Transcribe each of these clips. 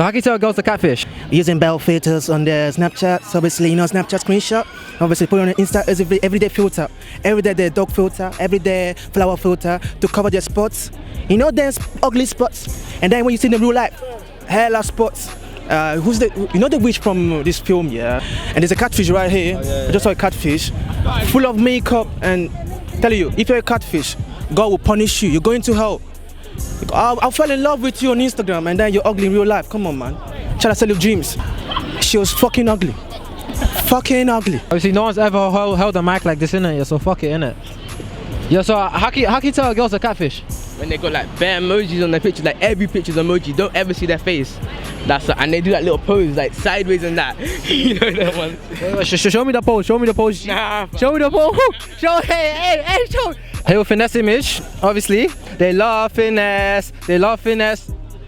So how can you tell a girl's a catfish? Using bell filters on their Snapchat, so obviously, you know, Snapchat screenshot. Obviously, put on an Insta as everyday filter. Every day, their dog filter, every day, flower filter to cover their spots. You know, there's ugly spots. And then when you see the real life, hella spots. You know the witch from this film, yeah? And there's a catfish right here. I just saw a catfish, full of makeup. And tell you, if you're a catfish, God will punish you. You're going to hell. I fell in love with you on Instagram and then you're ugly in real life. Come on, man. Try to sell your dreams. She was fucking ugly. Fucking ugly. Obviously, no one's ever held a mic like this, innit? So fuck it, innit? Yeah, so how can you tell a girl's a catfish? When they got like bare emojis on their picture, like every picture's emoji, don't ever see their face. And they do that little pose, like sideways and that. You know that one? Wait, show me the pose, show me the pose. Nah. Show me the pose. Hey, show. Hey, with finesse image, obviously. They love finesse.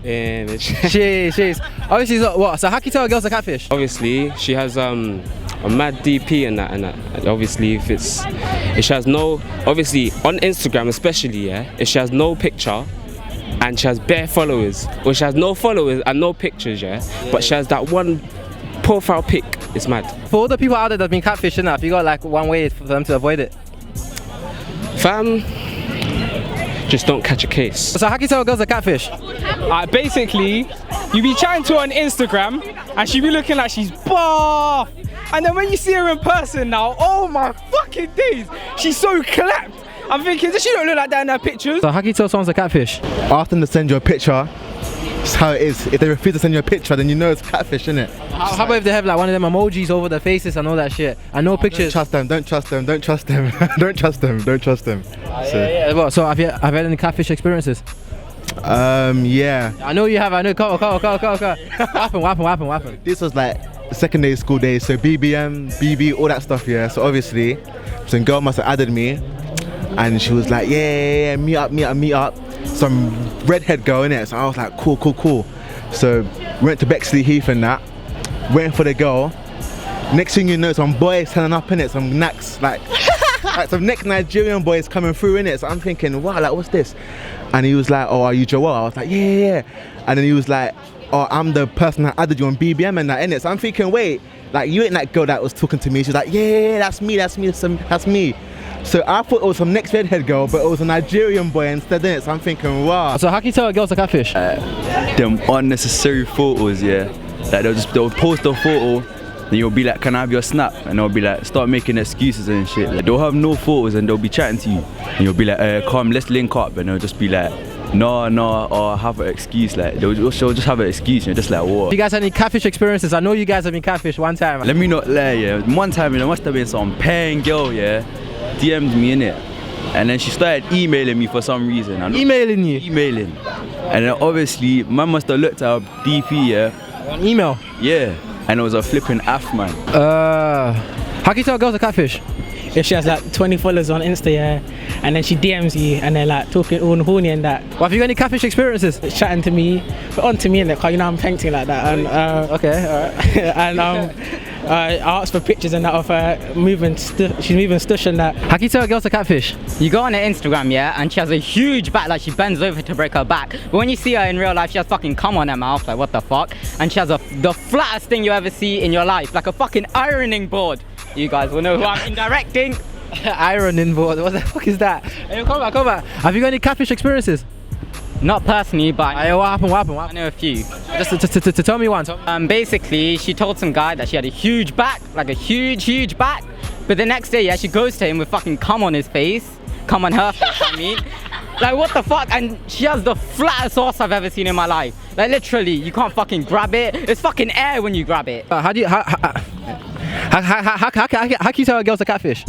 Image. She's. Obviously, so, what? So how can you tell a girl's a catfish? Obviously, she has a mad DP and that. And obviously, if she has no, obviously on Instagram especially, yeah, if she has no picture and she has bare followers, or she has no followers and no pictures, yeah, but she has that one profile pic, it's mad. For all the people out there that've been catfishing, have you got like one way for them to avoid it? Fam, just don't catch a case. So how can you tell a girl's a catfish? Basically, you be chatting to her on Instagram and she be looking like she's buff. And then when you see her in person now, oh my fucking days, she's so clapped. I'm thinking, does she don't look like that in her pictures? So how can you tell someone's a catfish? Ask them to send you a picture. That's how it is. If they refuse to send you a picture, then you know it's catfish, innit? How about if they have like one of them emojis over their faces and all that shit and no pictures? Don't trust them. Don't trust them. Don't trust them. Well, so have you had any catfish experiences? Yeah. I know you have. I know. Go. What happened? This was like secondary school days, so BBM, BB, all that stuff, yeah. So obviously, some girl must have added me, and she was like, yeah, meet up. Some redhead girl, innit? So I was like, cool. So went to Bexley Heath and that, waiting for the girl. Next thing you know, some boys turning up, innit? Some knacks, like some next Nigerian boys coming through, innit? So I'm thinking, wow, like what's this? And he was like, oh, are you Joel? I was like, yeah. And then he was like, oh, I'm the person that added you on BBM and that, innit? So I'm thinking, wait, like you ain't that girl that was talking to me. She was like, yeah, that's me. So I thought it was some next redhead girl, but it was a Nigerian boy instead, innit? So I'm thinking, wow. So how can you tell a girl's a catfish? Them unnecessary photos, yeah. Like they'll post a photo, then you'll be like, can I have your snap? And they'll be like, start making excuses and shit. Like, they'll have no photos and they'll be chatting to you. And you'll be like, come, let's link up. And they'll just be like, no, or have an excuse. Like she'll just have an excuse. You're just like, what? You guys had any catfish experiences? I know you guys have been catfished one time. Let me not lie, yeah. One time, there must have been some paying girl, yeah, DM'd me, innit? And then she started emailing me for some reason. Emailing you? Emailing. And then obviously, man must have looked at her DP, yeah. An email? Yeah. And it was a flipping F, man. How can you tell a girl's a catfish? If she has like 20 followers on Insta, yeah, and then she DMs you and they're like talking all horny and that. Well, have you got any catfish experiences? Chatting to me, on to me and that, you know I'm painting like that. And okay, alright. And I asked for pictures and that of her she's moving stush and that. How can you tell a girl's a catfish? You go on her Instagram, yeah, and she has a huge back, like she bends over to break her back. But when you see her in real life, she has fucking cum on her mouth, like what the fuck? And she has the flattest thing you ever see in your life, like a fucking ironing board. You guys will know who I'm indirecting. Ironing board, what the fuck is that? Hey, come back. Have you got any catfish experiences? Not personally, but what happened? I know a few. Just to tell me one. Basically, she told some guy that she had a huge back, like a huge back. But the next day, yeah, she goes to him with fucking cum on his face. Cum on her face, I mean. Like, what the fuck? And she has the flattest ass I've ever seen in my life. Like, literally, you can't fucking grab it. It's fucking air when you grab it. How can you tell a girl's a catfish?